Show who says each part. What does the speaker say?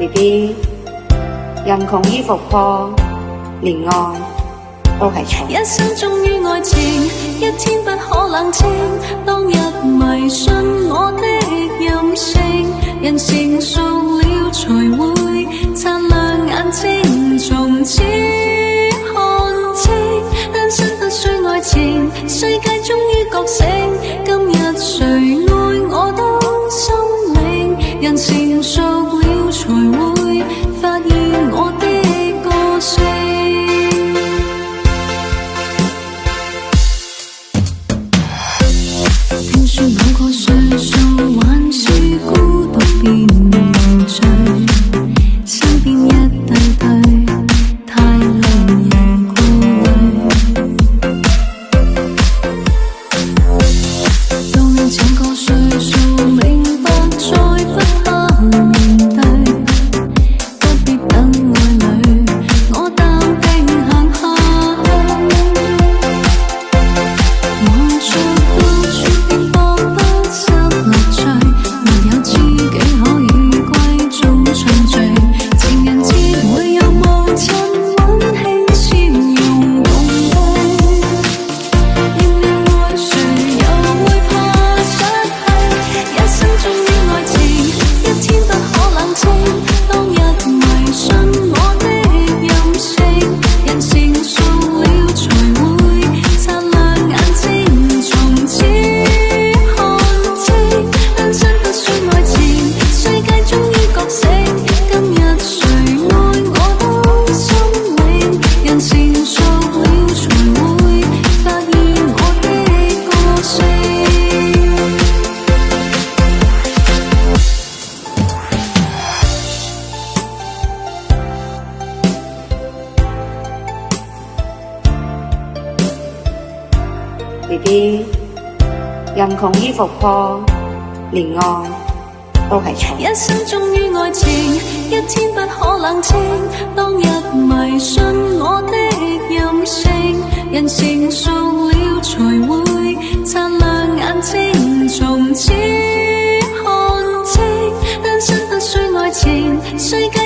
Speaker 1: BB， 人窮衣服破，連愛都係錯。
Speaker 2: 一生忠於愛情，一天不可冷清。當日迷信我的任性，人成熟了才會擦亮眼睛，從此看清。單身不需愛情，世界終於覺醒。今日誰愛我都心領，人成熟了才會發現我的個性。聽說某個歲數還是孤獨便無罪，身邊一對對太令人顧慮。到了這個歲數，明白再不怕面對，不必等愛侶，我淡定行下去。望着到處拼搏不失樂趣，沒有知己可以閨中暢聚。情人節會有母親溫馨笑容共對，認了愛誰又會怕失去？一生忠於愛情，一天不可冷清。當日迷信我的任性，人成熟了才會擦亮眼睛，從此看清。單身不需愛情，世界終於覺醒。今日誰愛我都心領，人成熟了才會發現我的個性。
Speaker 1: BB， 人窮衣服破，連愛都係錯。
Speaker 2: 一生忠於愛情，一天不可冷清。當日迷信我的任性，人成熟了才會擦亮眼睛，從此看清。單身不需愛情，世界